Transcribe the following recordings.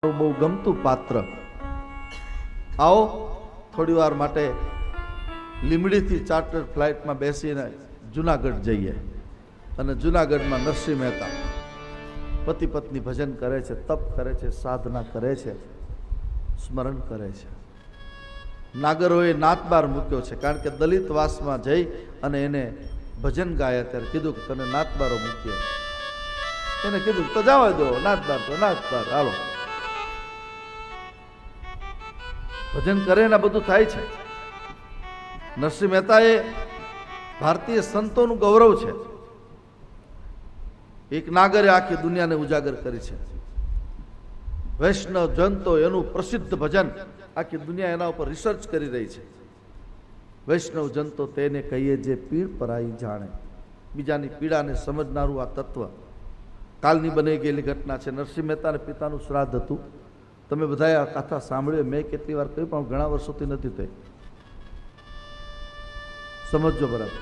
બહુ ગમતું પાત્ર. આવો થોડી વાર માટે લીમડીથી ચાર્ટર ફ્લાઇટમાં બેસીને જુનાગઢ જઈએ અને જુનાગઢમાં નરસિંહ મહેતા પતિ પત્ની ભજન કરે છે, તપ કરે છે, સાધના કરે છે, સ્મરણ કરે છે. નાગરોએ નાતબાર મૂક્યો છે, કારણ કે દલિત વાસમાં જઈ અને એને ભજન ગાયા ત્યારે કીધું કે તને નાતબારો મૂકીએ. એને કીધું તો જવા દો, નાતબાર તો નાતબાર, હાલો ભજન કરે ને બધું થાય છે. નરસિંહ મહેતા એ ભારતીય સંતોનું ગૌરવ છે. એક નાગરે આખી દુનિયાને ઉજાગર કરી છે. વૈષ્ણવ જનતો એનું પ્રસિદ્ધ ભજન આખી દુનિયા એના ઉપર રિસર્ચ કરી રહી છે. વૈષ્ણવ જનતો તેને કહીએ જે પીડ પરાઈ જાણે, બીજાની પીડાને સમજનારું આ તત્વ. કાલની બની ગયેલી ઘટના છે. નરસિંહ મહેતાને પિતાનું શ્રાદ્ધ હતું. તમે બધાએ આ કથા સાંભળી, મેં કેટલી વાર કહ્યું પણ ઘણા વર્ષોથી નથી થઈ. સમજજો બરાબર.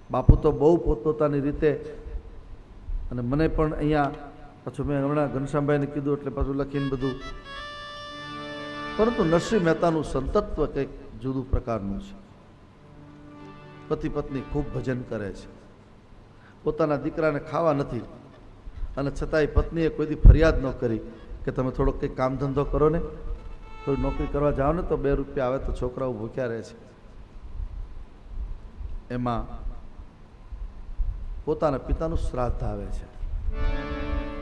બાપુ તો બહુ પોતપોતાની રીતે, અને મને પણ અહીંયા પાછું મેં હમણાં ઘનશ્યામભાઈને કીધું એટલે પાછું લખીને બધું. પરંતુ નરસિંહ મહેતાનું સંતત્વ કંઈક જુદું પ્રકારનું છે. પતિ પત્ની ખૂબ ભજન કરે છે. પોતાના દીકરાને ખાવા નથી અને છતાંય પત્નીએ કોઈ દી ફરિયાદ ન કરી કે તમે થોડોક કંઈક કામ ધંધો કરો ને, થોડી નોકરી કરવા જાઓ ને તો 2 રૂપિયા આવે તો છોકરાઓ ભૂખ્યા રહે છે. એમાં પોતાના પિતાનું શ્રાદ્ધ આવે છે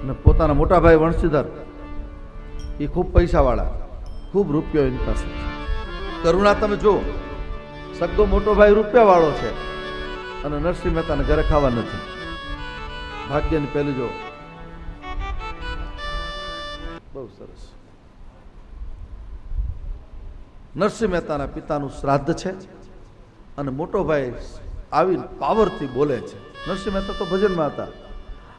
અને પોતાના મોટા ભાઈ વંશીધર એ ખૂબ પૈસાવાળા, ખૂબ રૂપિયો એની પાસે. કરુણા તમે જુઓ, સગો મોટો ભાઈ રૂપિયાવાળો છે અને નરસિંહ મહેતાને ઘરે ખાવા નથી. ભાગ્યની પહેલી જો બહુ સરસ. નરસિંહ મહેતાના પિતાનું શ્રાદ્ધ છે અને મોટો ભાઈ આવીને પાવરથી બોલે છે. નરસિંહ મહેતા તો ભજનમાં હતા.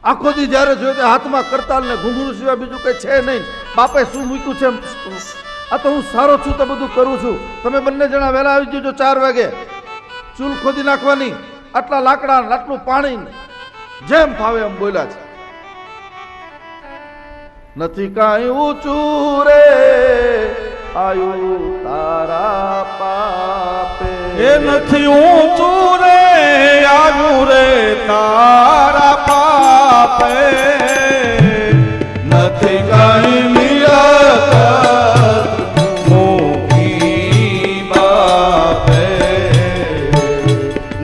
આખો દી જ્યારે જોયું કે હાથમાં કરતાલ ને ઘૂંઘરું સિવાય બીજું કઈ છે નહીં. બાપે શું મૂક્યું છે? આ તો હું સારો છું તો બધું કરું છું. તમે બંને જણા વહેલા આવી જજો 4 વાગે. ચૂલ ખોદી નાખવાની, આટલા લાકડા, આટલું પાણી, જેમ ફાવે એમ બોલ્યા છે. નથી કાંઈ ઊંચું રે આયુ તારા પાપે, એ નથી ઊંચું રે આયુ રે તારા પાપે, નથી કાંઈ મિલત મોગી બાપે,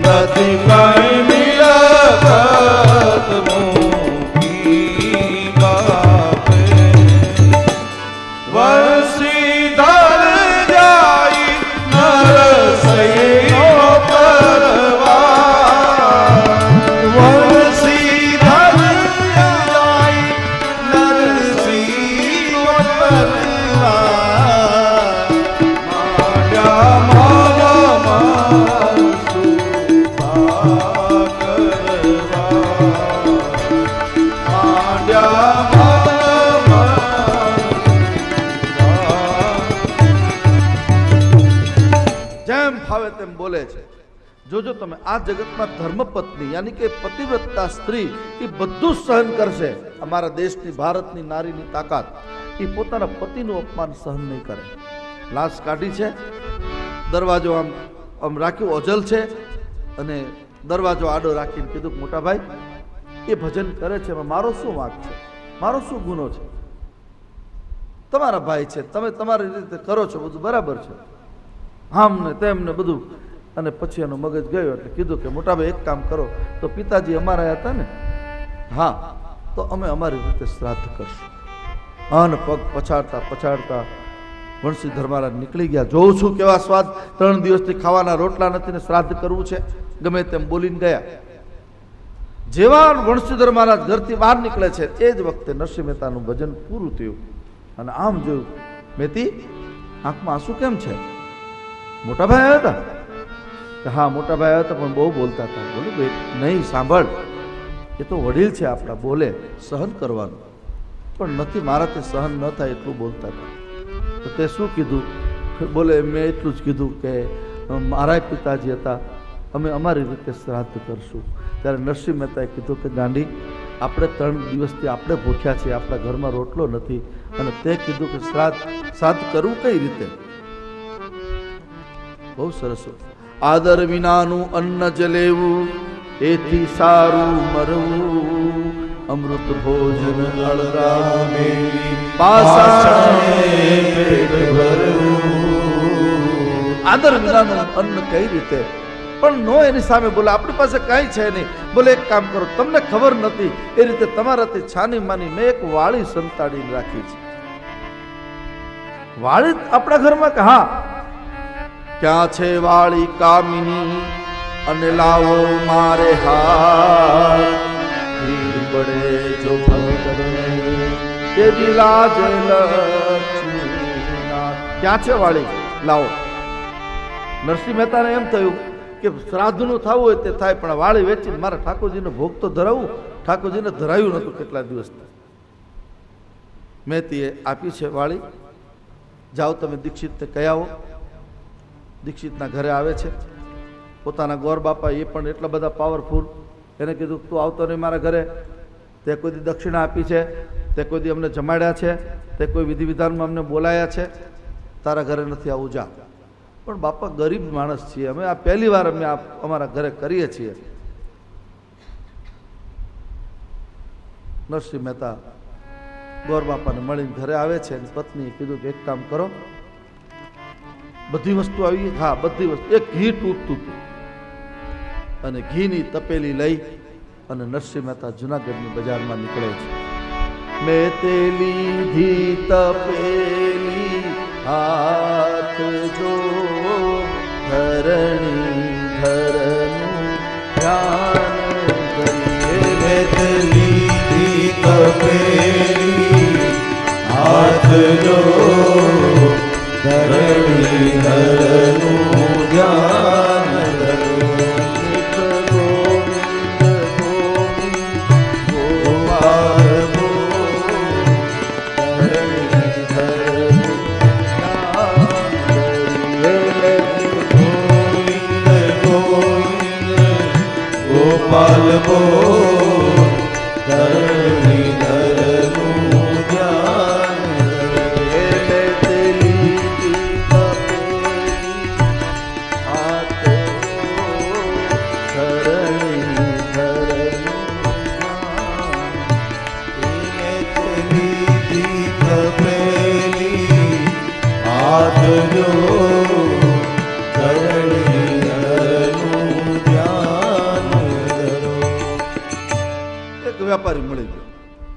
નથી કાંઈ મિલત મોગી બાપે. વંશીધર જાય નરસૈયો તરવાર, વંશીધર જાય નરસિંહો તરવાર, માયા માયા સુપા કરવા, માયા જેમ ફાવે તેમ બોલે છે. જોજો તમે, આ જગતમાં ધર્મપત્ની યાની કે પતિવ્રતા સ્ત્રી એ બધું સહન કરશે. અમારા દેશની, ભારતની નારીની તાકાત, એ પોતાના પતિનું અપમાન સહન નહીં કરે. લાશ કાઢી છે, દરવાજો આમ આમ રાખ્યું, ઓજલ છે, અને દરવાજો આડો રાખીને કીધું મોટા ભાઈ એ ભજન કરે છે, એમાં મારો શું વાંક છે? મારો શું ગુનો છે? તમારા ભાઈ છે, તમે તમારી રીતે કરો છો, બધું બરાબર છે, આમ ને તેમ ને બધું. અને પછી એનો મગજ ગયો એટલે કીધું કે મોટાભાઈ એક કામ કરો, તો પિતાજી અમારા હતા ને, હા, તો અમે અમારી રીતે શ્રાદ્ધ કરશું. અન પગ પછાડતા પછાડતા વંશીધર મહારાજ નીકળી ગયા. જોઉં છું કેવા સ્વાદ, 3 દિવસથી ખાવાના રોટલા નથી ને શ્રાદ્ધ કરવું છે, ગમે તેમ બોલીને ગયા. જેવા વંશીધર મહારાજ ઘરથી બહાર નીકળે છે એ જ વખતે નરસિંહ મહેતાનું ભજન પૂરું થયું અને આમ જોયું, મેથી આંખમાં આંસુ કેમ છે? મોટા ભાઈ આવ્યા હતા? હા, મોટા ભાઈ આવ્યા હતા પણ બહુ બોલતા હતા. બોલું ભાઈ નહીં, સાંભળ, એ તો વડીલ છે આપણા, બોલે, સહન કરવાનું, પણ નથી, મારાથી સહન ન થાય એટલું બોલતા હતા. તો તે શું કીધું? બોલે મેં એટલું જ કીધું કે મારા પિતાજી હતા, અમે અમારી રીતે શ્રાદ્ધ કરશું. ત્યારે નરસિંહ મહેતાએ કીધું કે ગાંડી, આપણે 3 દિવસથી આપણે ભૂખ્યા છીએ, આપણા ઘરમાં રોટલો નથી, અને તે કીધું કે શ્રાદ્ધ કરવું કઈ રીતે? બહુ સરસ. આદર વિનાનું અન્ન જ લેવું, એથી સારું મરવું. અમૃત ભોજન અળગામે પાસાને પેટ ભરવું. આદર વિનાનું અન્ન કઈ રીતે? પણ નો એની સામે બોલે આપણી પાસે કાંઈ છે નહીં. બોલે એક કામ કરો, તમને ખબર નથી એ રીતે તમારાથી છાની માની મેં એક વાળી સંતાડીને રાખી છે. વાળી આપણા ઘરમાં કે હા, ક્યાં છે વાળી કામિની અને લાવો મારે હાથ. ભીડ પડે જો ભગત તેરી લાજ લક્ષ્મીનાથ. ક્યાં છે વાળી? લાવો. નરસિંહ મહેતાને એમ થયું કે શ્રાદ્ધનું થવું હોય તે થાય, પણ વાળી વેચીને મારે ઠાકોરજીને ભોગ તો ધરાવવું. ઠાકોરજીને ધરાયું નહોતું કેટલા દિવસથી. મહેતીએ આપી છે વાળી. જાઓ તમે દીક્ષિતને કહી આવો. દીક્ષિતના ઘરે આવે છે. પોતાના ગોર બાપા એ પણ એટલા બધા પાવરફુલ. એને કીધું તું આવતો નહીં મારા ઘરે, તે કોઈ દી દક્ષિણા આપી છે, તે કોઈ દી અમને જમાડ્યા છે, તે કોઈ વિધિ વિધાનમાં અમને બોલાયા છે, તારા ઘરે નથી આવું, જા. પણ બાપા ગરીબ માણસ છીએ અમે, આ પહેલી વાર અમે અમારા ઘરે કરીએ છીએ. નરસિંહ મહેતા ગોર બાપાને મળીને ઘરે આવે છે. પત્નીએ કીધું કે એક કામ કરો, બધી વસ્તુ આવી? હા, બધી વસ્તુ. એક ઘી તૂટતું હતું, અને ઘીની તપેલી લઈ અને નરસિંહ મહેતા જુનાગઢની બજારમાં નીકળે છે. મેં તે લીધી તપેલી હાથ જો, ધરણી ધરનું ધ્યાન કરીએ. મેં તે લીધી તપેલી હાથ જો, ધરણી ધરનું ધ્યાન ગોપાલ બોલ, ધરણી ધરનું ધ્યાન હાથ જો, ધરણી ધરનું ધ્યાન ધરો. એક વેપારી મળી ગયો.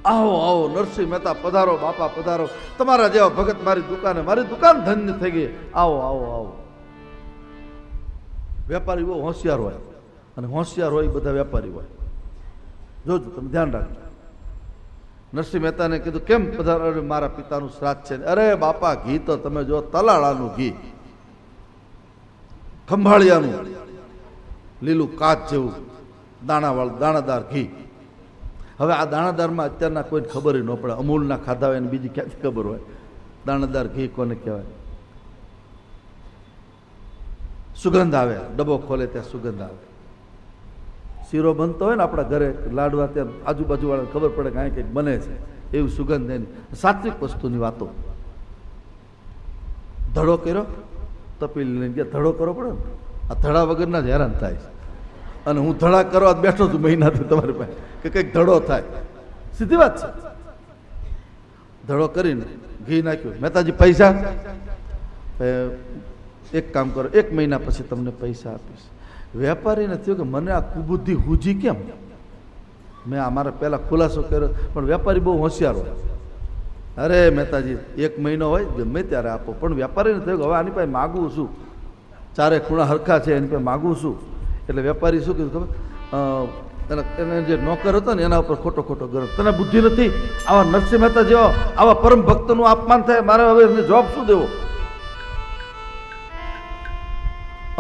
આવો આવો નરસિંહ મહેતા પધારો, બાપા પધારો, તમારા જેવા ભગત મારી દુકાન ધન્ય થઈ ગઈ, આવો આવો આવો. વેપારી બહુ હોશિયાર હોય, અને હોશિયાર હોય બધા વેપારી હોય. જોજો, તમે ધ્યાન રાખજો. નરસિંહ મહેતાને કીધું કેમ પધારો? મારા પિતાનું શ્રાદ્ધ છે. અરે બાપા, ઘી તો તમે જો તલાળાનું ઘી, ખંભાળિયાનું લીલું કાચ જેવું દાણાદાર ઘી. હવે આ દાણાદારમાં અત્યારના કોઈને ખબર ન પડે. અમૂલના ખાધા હોય ને બીજી ક્યાંથી ખબર હોય દાણાદાર ઘી કોને કહેવાય? સુગંધ આવે, ડબ્બો ખોલે ત્યાં સુગંધ આવે. શીરો બનતો હોય ને આપણા ઘરે, લાડવા, ત્યાં આજુબાજુ વાળાને ખબર પડે કે અહીં કંઈક બને છે, એવી સુગંધ એની. સાત્વિક વસ્તુની વાતો. ધડો કર્યો, તપેલી લઈને ગયા. ધડો કરવો પડે ને, આ ધડા વગરના જ હેરાન થાય છે. અને હું ધડા કરવા બેઠો છું મહિનાથી તમારી પાસે કે કંઈક ધડો થાય. સીધી વાત છે. ધડો કરીને ઘી નાખ્યું. મહેતાજી પૈસા? એક કામ કરો, 1 મહિના પછી તમને પૈસા આપીશ. વેપારીને થયું કે મને આ કુબુદ્ધિ હુજી કેમ? મેં અમારે પહેલા ખુલાસો કર્યો, પણ વેપારી બહુ હોશિયાર હોય. અરે મહેતાજી 1 મહિનો હોય ગમે ત્યારે આપો. પણ વેપારીને થયું કે હવે આની પાસે માગવું શું? ચારે ખૂણા હરખા છે, એની પાસે માગવું શું? એટલે વેપારી શું કીધું ખબર? એને જે નોકર હતો ને એના ઉપર ખોટો ગરમ. તને બુદ્ધિ નથી? આવા નરસિંહ મહેતા જેવા આવા પરમ ભક્તનું અપમાન થાય, મારે હવે એને જવાબ શું દેવો?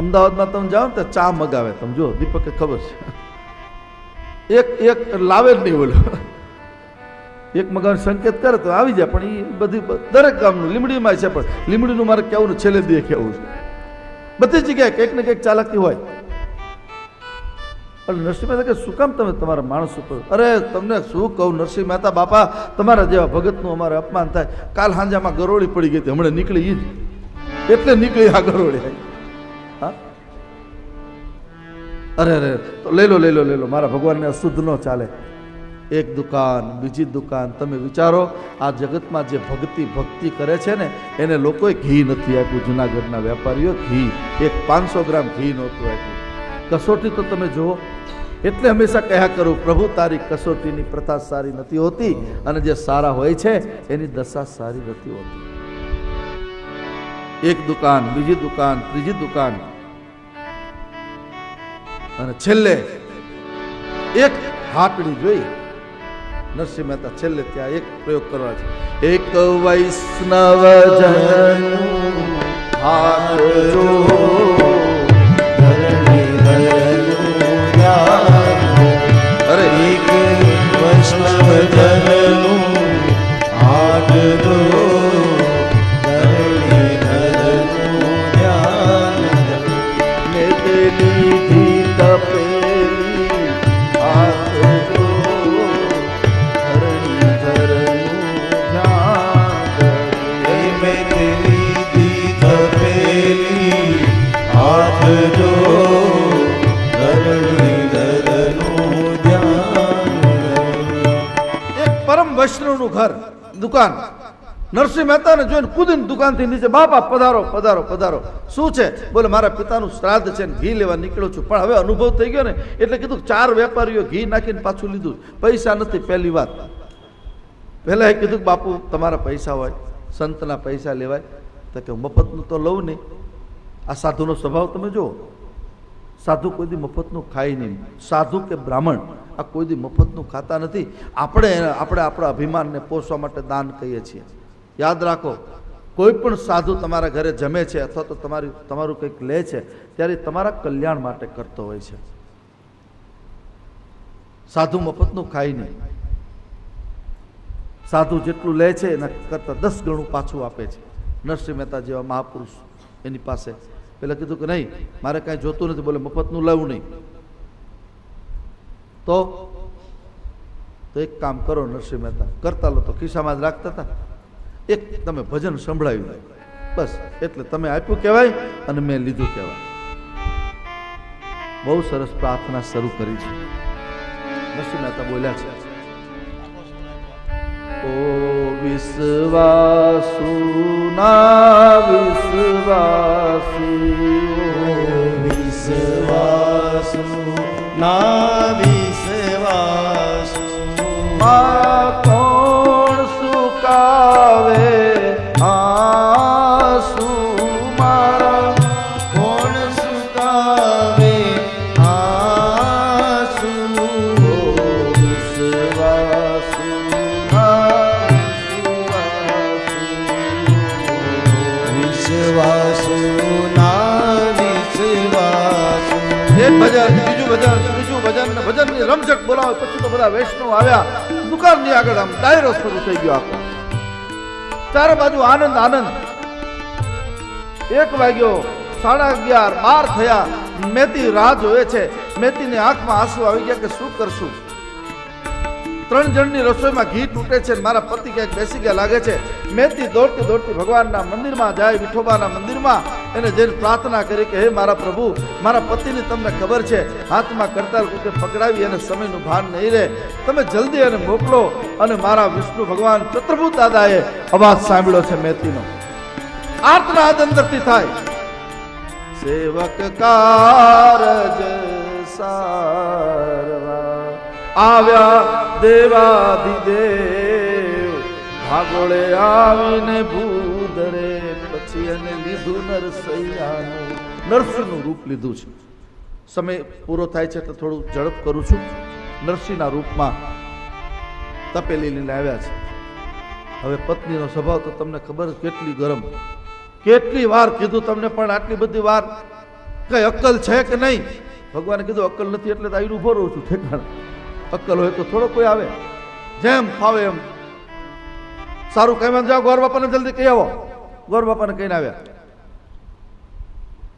અમદાવાદમાં તમે જાઓ ને તો ચા મગાવે, તમે જો દીપકે ખબર છે, એક લાવે જ નહીં બોલો. એક મગાવે સંકેત કરે તો આવી જાય, પણ એ બધી દરેક ગામનું લીમડીમાં છે. પણ લીમડીનું મારે કેવું ને છેલ્લે દે કેવું છે. બધી જગ્યાએ કંઈક ને કંઈક ચાલાકી હોય. એટલે નરસિંહ મહેતા કે શું કામ તમે તમારા માણસ ઉપર? અરે તમને શું કહું નરસિંહ મહેતા બાપા, તમારા જેવા ભગતનું અમારે અપમાન થાય. કાલ હાંજામાં ગરોળી પડી ગઈ હતી, હમણાં નીકળી ઈ જ એટલે નીકળી આ ગરોળી. હા, અરે અરે તો લઈ લો મારા ભગવાનને અશુદ્ધ ન ચાલે. એક દુકાન બીજી દુકાન. તમે વિચારો આ જગતમાં જે ભક્તિ કરે છે ને એને લોકોએ ઘી નથી આપ્યું. જુનાગઢના વેપારીઓ ઘી 500 ગ્રામ ઘી નહોતું આપ્યું. કસોટી તો તમે જુઓ. એટલે હંમેશા કહ્યા કરું, પ્રભુ તારી કસોટીની પ્રથા સારી નથી હોતી, અને જે સારા હોય છે એની દશા સારી નથી હોતી. એક દુકાન બીજી દુકાન ત્રીજી દુકાન, અને છેલ્લે એક હાટડી જોઈ. નરસિંહ મહેતા છેલ્લે ત્યાં એક પ્રયોગ કરવા છે. એક વૈષ્ણવ જન હાથ જો અરે એક વૈષ્ણવ જનનું હાથ જો ધરણી ધરનું ધ્યાન ને તેની ધી તપેલી હાથ જો ધરણી ધરનું ધ્યાન મેં તેરી દી તપેલી હાથ જો ધરણી ધરનું ધ્યાન. એક પરમ વૈષ્ણવનું ઘર દુકાન. નરસિંહ મહેતાને જોઈને કૂદીને દુકાનથી નીચે, બાપા પધારો પધારો પધારો. શું છે? બોલે મારા પિતાનું શ્રાદ્ધ છે ને ઘી લેવા નીકળ્યો છું. પણ હવે અનુભવ થઈ ગયો ને એટલે કીધું 4 વેપારીઓ ઘી નાખીને પાછું લીધું. પૈસા નથી. પહેલી વાત પહેલા એ કીધું બાપુ તમારા પૈસા હોય, સંતના પૈસા લેવાય? તો કે મફતનું તો લઉં નહીં. આ સાધુનો સ્વભાવ તમે જુઓ. સાધુ કોઈ દી મફતનું ખાય નહીં. સાધુ કે બ્રાહ્મણ આ કોઈ દી મફતનું ખાતા નથી. આપણે આપણા અભિમાનને પોષવા માટે દાન કહીએ છીએ. યાદ રાખો, કોઈ પણ સાધુ તમારા ઘરે જમે છે અથવા તો તમારું કંઈક લે છે ત્યારે તમારા કલ્યાણ માટે કરતો હોય છે. સાધુ મફતનું ખાય નહીં. સાધુ જેટલું લે છે એના કરતાં 10 ગણું પાછું આપે છે. નરસિંહ મહેતા જેવા મહાપુરુષ એની પાસે પેલા કીધું કે નહીં મારે કાંઈ જોતું નથી. બોલે મફતનું લેવું નહીં. તો એક કામ કરો નરસિંહ મહેતા, કરતા લો તો ખિસ્સામાં જ રાખતા હતા. એક તમે ભજન સંભળાવી દો બસ, એટલે તમે આપ્યું કહેવાય અને મેં લીધું કહેવાય. બહુ સરસ પ્રાર્થના શરૂ કરી છે. નરસિંહ મહેતા બોલ્યા છે, ઓ વિશ્વાસુ ના વિશ્વાસી, વિશ્વાસુ ના વિશ્વાસુ માં કોણ સુકાવે આંસુ મારા, કોણ સુકાવે આંસુ. વિશ્વાસુ ના વિશ્વાસુ ના વિશ્વાસુ. એક ભજન બીજું ભજન ત્રીજું ભજન ને ભજનની રમઝટ બોલાવે. પછી તો બધા વૈષ્ણવ આવ્યા. દુકાનની આગળ આમ ડાયરો શરૂ થઈ ગયો આખો. ચારે બાજુ આનંદ આનંદ. 1 વાગ્યો, 11:30, 12 થયા. મેતી રાહ જોવે છે. મેતીની આંખમાં આંસુ આવી ગયા કે શું કરશું. 3 જણની રસોઈમાં ઘી તૂટે છે. મારા પતિ ક્યાંક બેસી ગયા લાગે છે. મેતી દોડતી દોડતી ભગવાનના મંદિરમાં જાય, વિઠોબાના મંદિરમાં. એને જઈને પ્રાર્થના કરી કે હે મારા પ્રભુ, મારા પતિની તમને ખબર છે હાથમાં કરતાલ કોકે પકડાવી અને સમયનું ભાન નહીં રહે. તમે જલ્દી એને મોકલો. અને મારા વિષ્ણુ ભગવાન ચતુર્ભુજ દાદાએ અવાજ સાંભળ્યો છે મેતીનો. આર્તનાદ અંદરથી થાય, સેવક કારજ સારવા આવ્યા દેવાધિદેવ, ભાગોળે આવીને ભૂદરે. પછી એને લીધું નરસૈયાનું, નરસિંહનું રૂપ લીધું છે. સમય પૂરો થાય છે તો થોડું ઝડપ કરું છું. નરસિંહના રૂપમાં તપેલી લઈને આવ્યા છે. હવે પત્નીનો સ્વભાવ તો તમને ખબર કેટલી ગરમ. કેટલી વાર કીધું તમને, પણ આટલી બધી વાર કઈ અક્કલ છે કે નહીં? ભગવાને કીધું અક્કલ નથી એટલે તો આવીને ઉભો રહું છું ઠેકાણ. અક્કલ હોય તો થોડો કોઈ આવે, જેમ ફાવે એમ. સારું કહેવાનું જાઓ, ગોર બાપાને જલ્દી કહી આવો. ગોર બાપાને કહીને આવ્યા.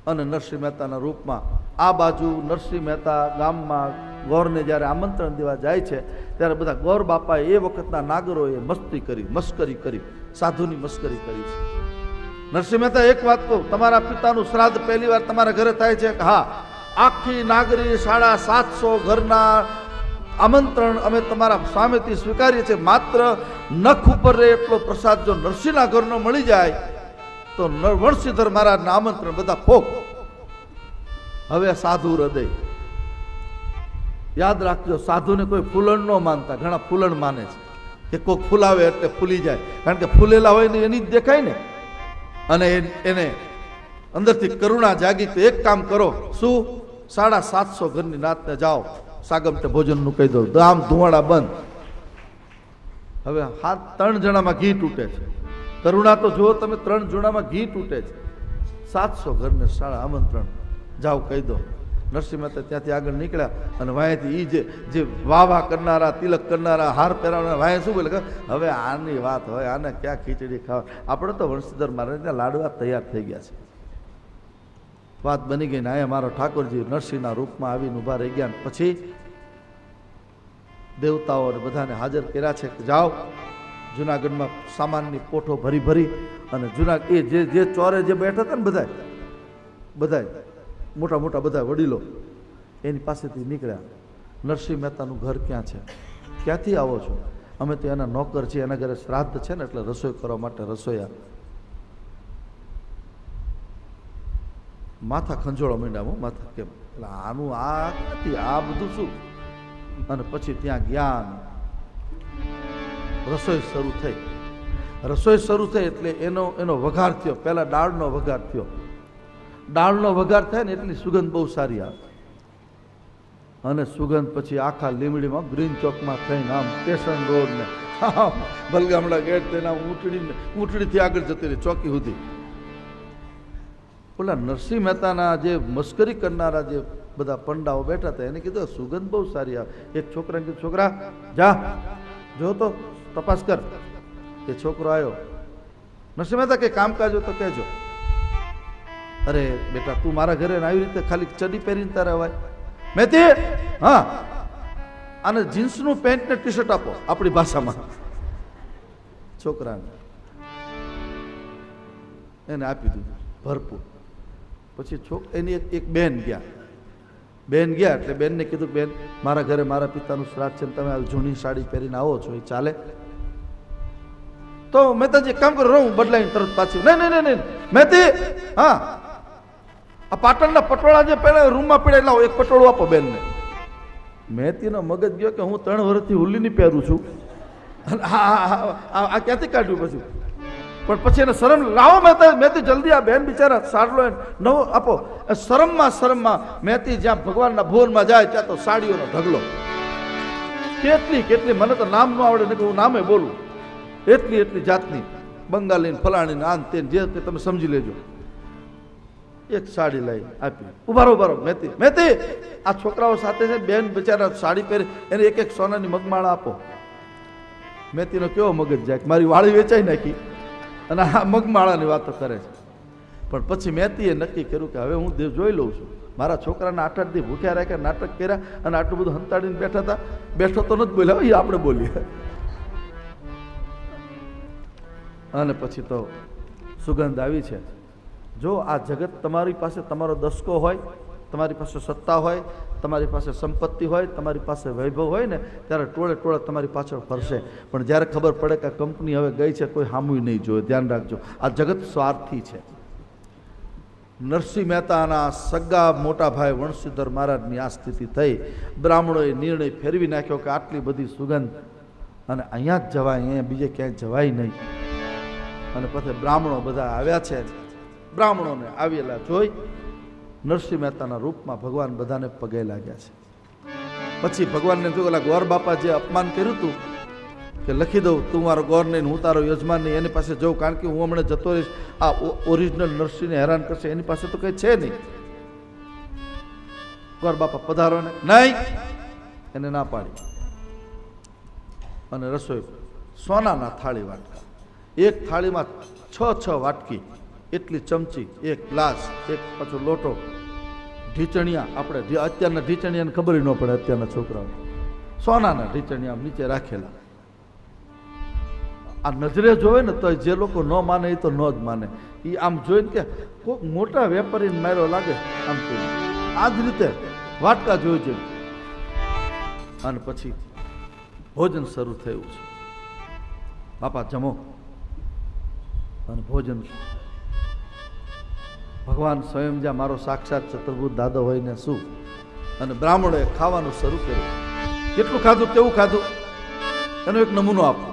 અને નરસિંહ મહેતાના રૂપમાં આ બાજુ નરસિંહ મહેતા ગામમાં ગોરને જ્યારે આમંત્રણ દેવા જાય છે ત્યારે બધા ગોર બાપાએ એ વખતના નાગરોએ મસ્કરી કરી સાધુની મસ્કરી કરી છે. નરસિંહ મહેતા એક વાત કહું, તમારા પિતાનું શ્રાદ્ધ પહેલી વાર તમારા ઘરે થાય છે? હા. આખી નાગરી 750 ઘરના આમંત્રણ અમે તમારા સામેથી સ્વીકારીએ છીએ. માત્ર નખ ઉપર રહે એટલો પ્રસાદ જો નરસિંહના ઘરનો મળી જાય તો વંશીધર મહારાજના આમંત્રણ બધા ફોક. હવે સાધુ હૃદય યાદ રાખજો, સાધુને કોઈ ફૂલણ ન માનતા, ઘણા ફૂલણ માને છે કે કોઈક ફૂલાવે એટલે ફૂલી જાય, કારણ કે ફૂલેલા હોય ને એની જ દેખાય ને. અને એને અંદરથી કરુણા જાગી તો એક કામ કરો, શું? 750 ઘરની નાતને જાઓ, સાગમતે ભોજનનું કહી દો, દામ ધુવાડા બંધ. હવે 3 જણામાં ઘી તૂટે છે. કરુણા તો જુઓ તમે, 3 જણામાં ઘી તૂટે છે. 700 ઘરને શાળા આમંત્રણ, જાઓ કહી દો. નરસિંહ મહેતા ત્યાંથી આગળ નીકળ્યા અને વાંયથી જે વાહ કરનારા, તિલક કરનારા, હાર પહેરાવનારા વાંય શું બોલે, હવે આની વાત હોય, આને ક્યાં ખીચડી ખાવા, આપણે તો વંશીધર મહારાજના લાડવા તૈયાર થઈ ગયા છે. વાત બની ગઈ ને અહીંયા મારો ઠાકોરજી નરસિંહના રૂપમાં આવીને ઊભા રહી ગયા. પછી દેવતાઓને બધાને હાજર કર્યા છે કે જાઓ જુનાગઢમાં સામાનની પોઠો ભરી અને જે ચોરે જે બેઠા હતા ને બધાય મોટા મોટા બધા વડીલો એની પાસેથી નીકળ્યા. નરસિંહ મહેતાનું ઘર ક્યાં છે? ક્યાંથી આવો છો? અમે તો એના નોકર છીએ, એના ઘરે શ્રાદ્ધ છે ને એટલે રસોઈ કરવા માટે રસોઈયા. માથા ખંજોળો માંડ્યા, માથા કેમ, એટલે આનું આ ક્યાંથી, આ બધું શું? અને પછી ત્યાં જ્ઞાન રસોઈ શરૂ થઈ એટલે એનો વઘાર થયો. પહેલા દાળનો વઘાર થયો. દાળનો વઘાર થાય ને એટલી સુગંધ બહુ સારી આવે. અને સુગંધ પછી આખા લીમડીમાં ગ્રીન ચોકમાં થઈને આમ સ્ટેશન રોડ ને બલગામડા ગેટ થઈને ઊંટડીથી આગળ જતી રહી ચોકી સુધી. ઓલા નરસિંહ મહેતાના જે મસ્કરી કરનારા જે બધા પંડાઓ બેઠા હતા એને કીધું સુગંધ બહુ સારી આવે. એક છોકરાને કીધું, છોકરા જા જો તો તપાસ કર. એ છોકરો આવ્યો. નરસિંહ મહેતા કે કામકાજ હોય તો કહેજો. અરે બેટા તું મારા ઘરે આવી રીતે ખાલી ચડી પહેરીને તારે અવાય? મેથી હા, આને જીન્સનું પેન્ટ ને ટી શર્ટ આપો આપણી ભાષામાં. છોકરાને એને આપી દીધું ભરપૂર. પછી એની એક બેન ગયા એટલે બેનને કીધું, બેન મારા ઘરે મારા પિતાનું શ્રાદ્ધ છે, તમે જૂની સાડી પહેરીને આવો છો, એ ચાલે? તો મહેતાજી કામ કરો, હું બદલાઈને તરત પાછી. નહીં મહેતી, હા આ પાટણના પટોળા જે પહેલા રૂમમાં પડ્યા લાવો, એક પટોળું આપો બેનને. મહેતીનો મગજ ગયો કે હું 3 વર્ષથી હુલ્લીની પહેરું છું, આ ક્યાંથી કાઢ્યું? પણ પછી એને શરમ, લાવો મહેતી જલ્દી આ બેન બિચારા સાડલો નવો આપો. શરમમાં મહેતી જ્યાં ભગવાનના ભુવનમાં જાય ત્યાં તો સાડીઓનો ઢગલો. કેટલી મને તો નામ ન આવડે ને કે હું નામે બોલું, એટલી જાતની બંગાળી ફલાણી આન તે જે તમે સમજી લેજો. એક સાડી લઈ આપી. ઉભારો મહેતી આ છોકરાઓ સાથે છે, બેન બિચારા સાડી પહેરી, એને એક સોનાની મગમાળા આપો. મહેતીનો કેવો મગજ જાય, મારી વાળી વેચાઈ નાખી અને આ મગમાળાની વાતો કરે છે. પણ પછી મહેતીએ નક્કી કર્યું કે હવે હું જોઈ લઉં છું. મારા છોકરાને 8 દી ભૂખ્યા રાખ્યા, નાટક કર્યા અને આટલું બધું હંતાડીને બેઠા હતા. બેઠો તો નથી બોલ્યા, એ આપણે બોલીએ. અને પછી તો સુગંધ આવી છે. જો આ જગત તમારી પાસે, તમારો દસકો હોય, તમારી પાસે સત્તા હોય, તમારી પાસે સંપત્તિ હોય, તમારી પાસે વૈભવ હોય ને ત્યારે ટોળે તમારી પાછળ ફરશે. પણ જ્યારે ખબર પડે કે કંપની હવે ગઈ છે, કોઈ હામુય નહીં જોવે. ધ્યાન રાખજો, આ જગત સ્વાર્થી છે. નરસિંહ મહેતાના સગા મોટા ભાઈ વંશીધર મહારાજની આ સ્થિતિ થઈ. બ્રાહ્મણોએ નિર્ણય ફેરવી નાખ્યો કે આટલી બધી સુગંધ અને અહીંયા જ જવાય, અહીંયા બીજે ક્યાંય જવાય નહીં. અને પછી બ્રાહ્મણો બધા આવ્યા છે. બ્રાહ્મણોને આવેલા જોઈ નરસિંહ મહેતાના રૂપમાં ભગવાન બધાને પગે લાગ્યા છે. પછી ભગવાનને જો ઓલા ગોર બાપા જે અપમાન કર્યું હતું કે લખી દઉં તું મારો ગોર નહીં, હું તારો યજમાન નહીં, એની પાસે જવું, કારણ કે હું હમણાં જતો રહીશ, આ ઓરિજિનલ નરસિંહને હેરાન કરશે, એની પાસે તો કંઈ છે નહીં. ગોર બાપા પધારો ને, નહીં, એને ના પાડી. અને રસોઈ સોનાના થાળી વાટકા, એક થાળીમાં 6 વાટકી, એટલી ચમચી, એક ગ્લાસ, એક પાછો લોટો, ઢીચણિયા, આપણે અત્યારના ઢીચણિયાને ખબર ન પડે, અત્યારના છોકરાઓ સોનાના ઢીચણિયા નીચે રાખેલા. આ નજરે જોવે ને તો જે લોકો ન માને એ તો ન જ માને. એ આમ જોઈને કે કોઈક મોટા વેપારીને માર્યો લાગે આમ તો. આ જ રીતે વાટકા જોઈ છે. અને પછી ભોજન શરૂ થયું છે. બાપા જમો. અને ભોજન ભગવાન સ્વયં જ્યાં મારો સાક્ષાત ચતુર્ભુજ દાદો હોય ને શું. અને બ્રાહ્મણોએ ખાવાનું શરૂ કર્યું. કેટલું ખાધું, કેવું ખાધું, એનો એક નમૂનો આપો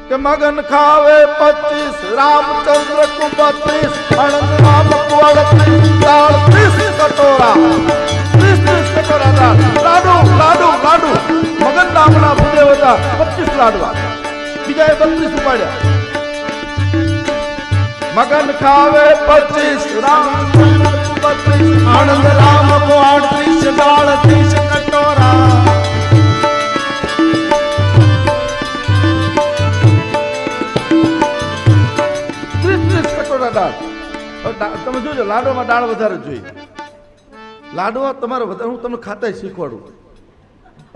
કે મગન ખાવે 25, રામચંદ્ર કુ 32, અણંદરામ કુ 38, દાળ 30 કટોરા, 30 કટોરા દાળ, લાડુ લાડુ લાડુ. મગન નામના ભૂદેવ હતા, 25 લાડવા, બીજાએ 32 ઉપાડ્યા. મગન ખાવે 25, રામચંદ્ર કુ 32, આનંદરામ કો 38, દાળ 30 કટોરા. 30 કટોરા દાળ. તમે જોજો, લાડવામાં દાળ વધારે જોઈએ. લાડવા તમારે વધારે, હું તમને ખાતા શીખવાડું.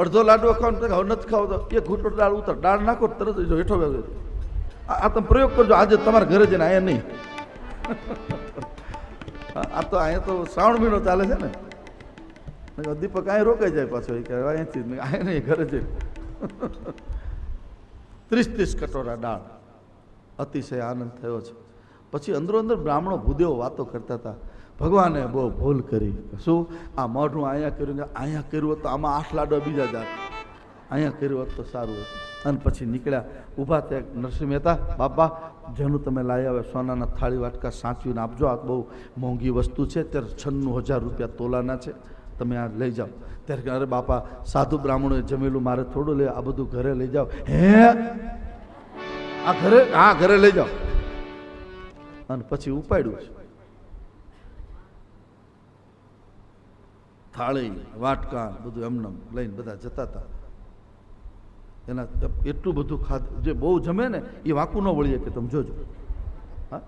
અડધો લાડવો ખાવ ને હવે નથી ખાવ તો એક ઘૂંટો દાળ ઉતર, દાળ નાખો તરત જો હેઠો બેસો. આ તમે પ્રયોગ કરજો આજે તમારા ઘરે જઈને. અહીંયા નહીં. આ તો અહીંયા તો શ્રાવણ મહિનો ચાલે છે ને. દીપક અહીંયા રોકાઈ જાય પાછો, અહીંયાથી અહીંયા નહીં, ઘરે જઈને. 30 કટોરા દાળ. અતિશય આનંદ થયો છે. પછી અંદરો અંદર બ્રાહ્મણો ભૂદેવો વાતો કરતા હતા. ભગવાને બહુ ભૂલ કરી. શું આ મોઢું અહીંયા કર્યું, અહીંયા કર્યું હોત તો આમાં 8 લાડવા બીજા જાત, અહીંયા કર્યું હોત તો સારું હતું. અને પછી નીકળ્યા. ઊભા થયા. નરસિંહ મહેતા, બાપા જેનું તમે લાવી આવે સોનાના થાળી વાટકા સાચવીને આપજો. આ બહુ મોંઘી વસ્તુ છે, ત્યારે 96,000 રૂપિયા તોલાના છે, તમે આ લઈ જાઓ. ત્યારે કે અરે બાપા, સાધુ બ્રાહ્મણોએ જમેલું, મારે થોડું લે, આ બધું ઘરે લઈ જાઓ. હે આ ઘરે? હા ઘરે લઈ જાઓ. અને પછી ઉપાડ્યું છે. થાળી વાટકા બધું એમને લઈને બધા જતા હતા. એના એટલું બધું ખાધું. જે બહુ જમે ને એ વાંકું ન વળીએ કે તમે જોજો. હા,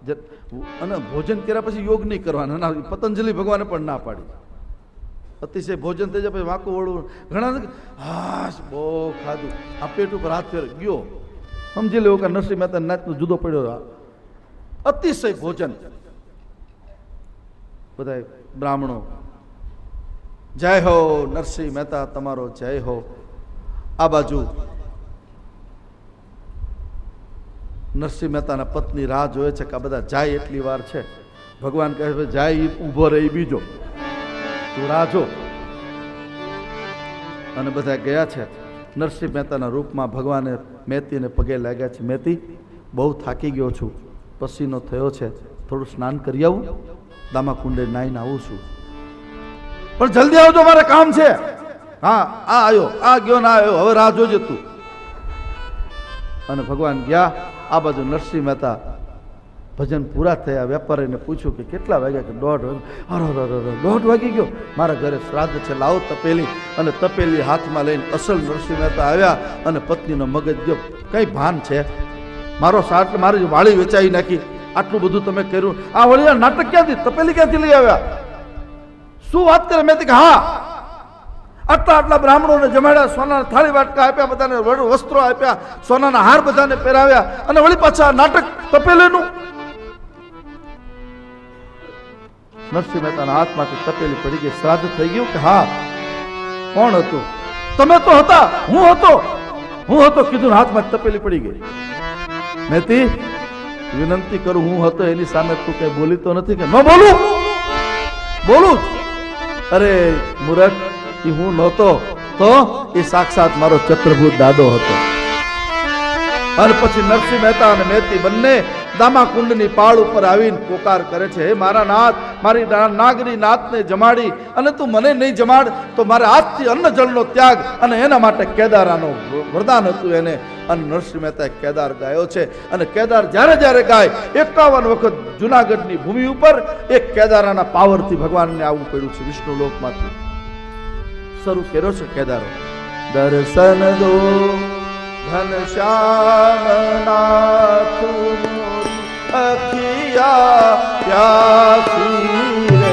અને ભોજન કર્યા પછી યોગ નહીં કરવાના. ના, પતંજલિ ભગવાને પણ ના પાડી. અતિશય ભોજન થઈ જાય પછી વાંકું વળવું. ઘણા હા બહુ ખાધું, આ પેટ ઉપર હાથ ફેર ગયો, સમજી લેવું કે નરસિંહ મહેતા નાચનો જુદો પડ્યો. અતિશય ભોજન. બધા બ્રાહ્મણો જય હો નરસિંહ મહેતા, તમારો જય હો. આ બાજુ નરસિંહ મહેતાના પત્ની રાહ જોવે છે કે આ બધા જાય એટલી વાર છે. ભગવાન કહે છે જાય ઊભો રહી બીજો, તું રાહ જો. અને બધા ગયા છે. નરસિંહ મહેતાના રૂપમાં ભગવાને મેતીને પગે લાગ્યા છે. મેતી, બહુ થાકી ગયો છું, પસીનો થયો છે, થોડું સ્નાન કરી આવું, દામાકુંડે નાહીને આવું છું, પણ જલ્દી આવજો, મારે કામ છે. હા, આ આવ્યો, આ ગયો, ના આવ્યો, હવે રાહ જોજે તું. અને ભગવાન ગયા. આ બાજુ નરસિંહ મહેતા ભજન પૂરા થયા. વેપારીને પૂછ્યું કે કેટલા વાગ્યા? કે 1:30 વાગ્યા. 1:30 વાગી ગયો, મારા ઘરે શ્રાદ્ધ છે, લાવો તપેલી. અને તપેલી હાથમાં લઈને અસલ નરસિંહ મહેતા આવ્યા. અને પત્નીનો મગજ ગયો, કઈ ભાન છે? મારો સાટ, મારી વાળી વેચાઈ નાખી, આટલું બધું તમે કર્યું, આ વળી નાટક ક્યાંથી, તપેલી ક્યાંથી લઈ આવ્યા? શું વાત કરે? મેં કે હા, આટલા બ્રાહ્મણોને જમાડ્યા, સોનાના થાળી વાટકા આપ્યા, બધાને વસ્ત્રો આપ્યા, સોનાના હાર બધાને પહેરાવ્યા, અને વળી પાછા નાટક તપેલીનું. નરસિંહ મહેતાના હાથમાંથી તપેલી પડી ગઈ. શ્રાદ્ધ થઈ ગયું કે હા? કોણ હતું? તમે તો હતા. હું હતો કીધું, હાથમાં તપેલી પડી ગઈ. મેતી, વિનંતી કરું, હું હતો એની સામે તું કઈ બોલી તો નથી? કે ન બોલું? અરે મૂર્ખ, એ હું નહોતો તો એ સાક્ષાત મારો ચતુર્ભુજ દાદો હતો. અને પછી નરસિંહ મહેતા અને મેતી બંને દામાકુંડની પાળ ઉપર આવીને પોકાર કરે છે, હે મારા નાથ, મારી નાગરી નાથને જમાડી અને તું મને નહીં જમાડ તો મારે આજથી અન્ન જળનો ત્યાગ. અને એના માટે કેદારાનો વરદાન હતું એને. અને નરસિંહ મહેતાએ કેદાર ગાયો છે. અને કેદાર જ્યારે ગાય 51 વખત જુનાગઢની ભૂમિ ઉપર એક કેદારાના પાવરથી ભગવાનને આવવું પડ્યું છે. વિષ્ણુ લોકમાંથી શરૂ કર્યો છે કેદારો. દર્શન દો ઘનશ્યામ નાથ અખી કિયા પ્યાસી રે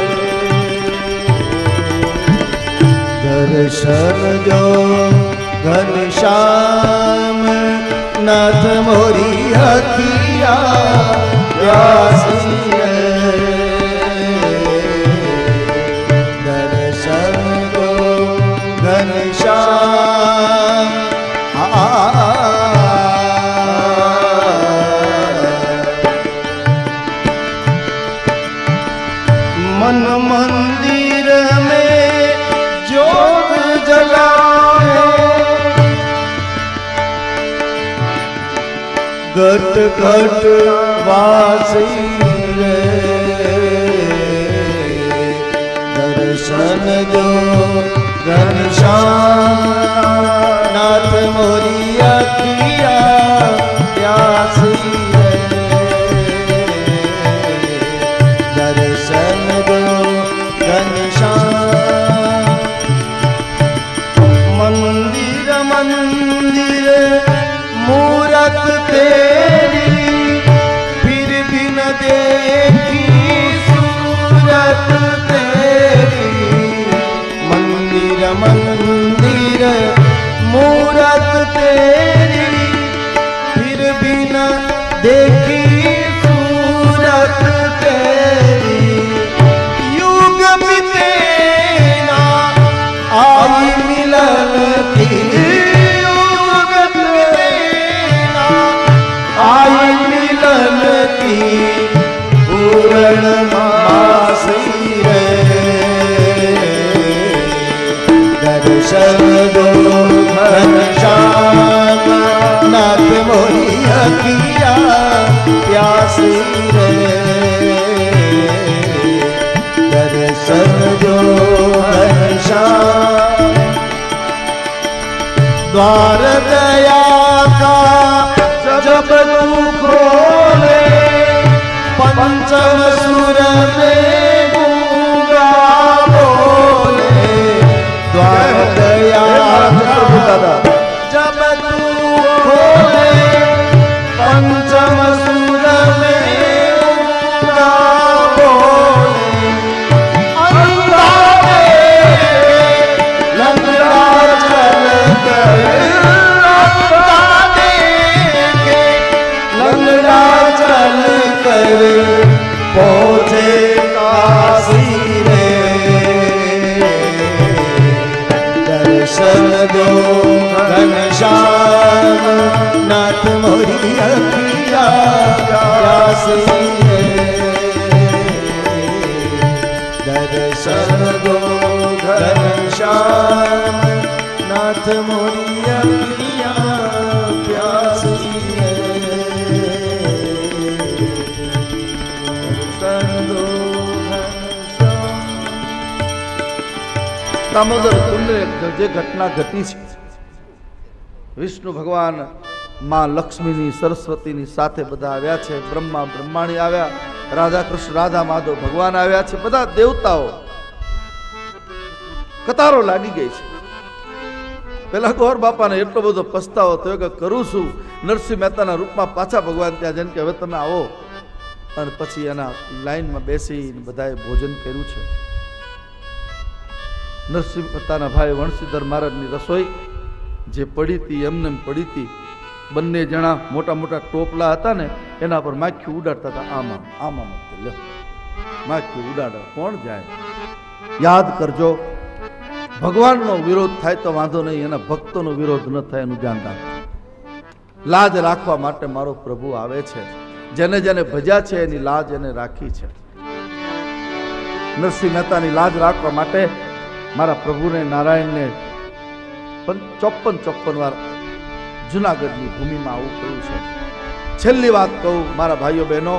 દર્શન જો ઘનશ્યામ નાથ મોરી અખિયા પ્યાસી રે દર્શન જો ઘનશ્યામ मन मंदिर में जोत जलाए घट घट वासी रे दर्शन जो घनश्याम नाथ मोरी अखिया प्यासी रे दर्शन दो घनश्याम मंदिर मंदिर मूरत तेरी फिर भी न देखी सूरत तेरी मंदिर मंदिर मूरत तेरी फिर भी न देखी सूरत तेरी युग बीते ना आई मिलन की युग बीते ना आई मिलन की पूर्ण मासी रे दर्शन दो घनश्याम नाथ मोरी अखिया प्यासी रे दर्शन जो घनश्याम द्वार दया का जब तू खोले पंचम सुर में गूंगा बोले द्वार दया का जब तू खोले पंचम सुर में गूंगा बोले अंधारे लंगड़ा चल गए अंधारे के लंगड़ा चल कर पहुँचे काशी रे दर्शन दो घनश्याम नाथ मोरी अखिया प्यासी रे दर्शन दो घनश्याम नाथ मोरी अखिया प्यासी रे दर्शन दो घनश्याम દામોદર કુંડને જે ઘટના ઘટી છે વિષ્ણુ ભગવાન માં લક્ષ્મીની સરસ્વતીની સાથે બધા આવ્યા છે બ્રહ્મા બ્રહ્માણી આવ્યા રાધા કૃષ્ણ રાધા માધવ ભગવાન આવ્યા છે બધા દેવતાઓ કતારો લાગી ગઈ છે પેલા ગોર બાપાને એટલો બધો પસ્તાવો થયો કે કરું છું નરસિંહ મહેતાના રૂપમાં પાછા ભગવાન ત્યાં જઈને કે હવે તમે આવો અને પછી એના લાઈનમાં બેસીને બધાએ ભોજન કર્યું છે નરસિંહ મહેતાના ભાઈ વણસીધર મહારાજની રસોઈ જે પડી હતી એમને પડી હતી બંને જણા મોટા મોટા ટોપલા હતા ને એના પર માખી ઉડાડતા હતા આમાં આમાં લે માખી ઉડાડે કોણ જાય યાદ કરજો ભગવાનનો વિરોધ થાય તો વાંધો નહીં એના ભક્તોનો વિરોધ ન થાય એનું ધ્યાન રાખજો લાજ રાખવા માટે મારો પ્રભુ આવે છે જેને જેને ભજ્યા છે એની લાજ એને રાખી છે નરસિંહ મહેતાની લાજ રાખવા માટે મારા પ્રભુને નારાયણને 54 વાર જુનાગઢની ભૂમિમાં આવું કહ્યું છે છેલ્લી વાત કહું મારા ભાઈઓ બહેનો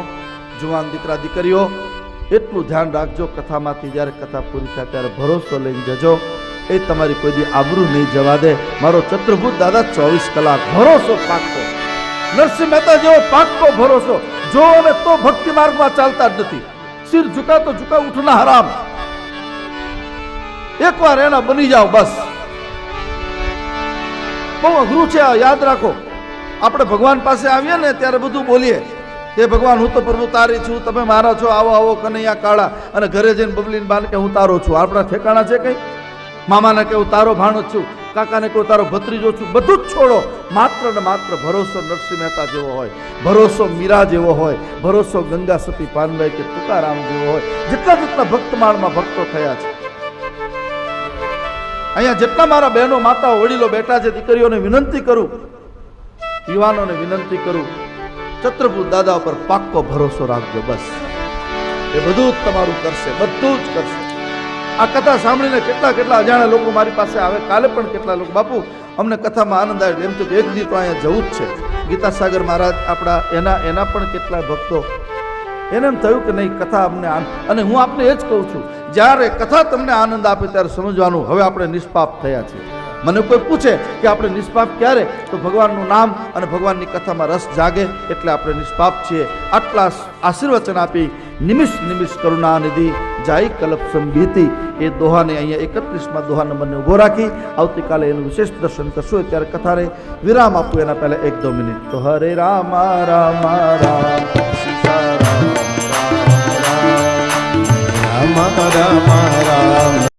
જુવાન દીકરા દીકરીઓ એટલું ધ્યાન રાખજો કથામાંથી જ્યારે કથા પૂરી થાય ત્યારે ભરોસો લઈને જજો એ તમારી કોઈ દી આબરૂ નહીં જવા દે મારો ચતુર્ભુજ દાદા 24 કલાક ભરોસો પાક્કો નરસિંહ મહેતા જેવો પાક્કો ભરોસો જો અને તો ભક્તિ માર્ગમાં ચાલતા જ નથી સિર ઝુકા તો ઝુકા ઉઠના હરામ એકવાર એના બની જાઓ બસ બહુ અઘરું છે યાદ રાખો આપણે ભગવાન પાસે આવીએ ને ત્યારે બધું બોલીએ હે ભગવાન, હું તો પ્રભુ તારી છું, તમે મારા છો, આવો આવો કનૈયા કાળા, અને ઘરે જઈને બબલીને બાને કે હું તારો છું. આપણા ઠેકાણા છે કંઈ? મામાને કે હું તારો ભાણો જ છું, કાકાને કહું તારો ભત્રીજો છું, બધું જ છોડો. માત્ર ને માત્ર ભરોસો નરસિંહ મહેતા જેવો હોય, ભરોસો મીરા જેવો હોય, ભરોસો ગંગા સતી પાનભાઈ કે તુકારામ જેવો હોય. જેટલા જેટલા ભક્તમાળમાં ભક્તો થયા છે, અહીંયા જેટલા મારા બહેનો, માતાઓ, વડીલો બેઠા છે, દીકરીઓને વિનંતી કરું, યુવાનોને વિનંતી કરું, છત્રપુર દાદા ઉપર પાક્કો ભરોસો રાખજો. બસ એ બધું જ તમારું કરશે, બધું જ કરશે. આ કથા સાંભળીને કેટલા કેટલા અજાણ્યા લોકો મારી પાસે આવે. કાલે પણ કેટલા લોકો, બાપુ અમને કથામાં આનંદ આવ્યો, એમ તો એક દી તો અહીંયા જવું જ છે. ગીતાસાગર મહારાજ આપણા એના પણ કેટલા ભક્તો, એને એમ થયું કે નહીં કથા અમને અને હું આપને એ જ કહું છું, જ્યારે કથા તમને આનંદ આપે ત્યારે સમજવાનું હવે આપણે નિષ્પાપ થયા છીએ. મને કોઈ પૂછે કે આપણે નિષ્પાપ ક્યારે, તો ભગવાનનું નામ અને ભગવાનની કથામાં રસ જાગે એટલે આપણે નિષ્પાપ છીએ. આટલા આશીર્વચન આપી નિમિષ નિમિષ કરુણાનિધિ જાય કલ્પ સંભીતિ એ દોહાને અહીંયા 31માં દોહા નંબરને ઊભો રાખી આવતીકાલે એનું વિશેષ દર્શન કરશું. ત્યારે કથાને વિરામ આપવું એના પહેલા 1-2 મિનિટ. તો હરે રામ રામ રામ સીતા રામ રામ રામ રામ રામ રામ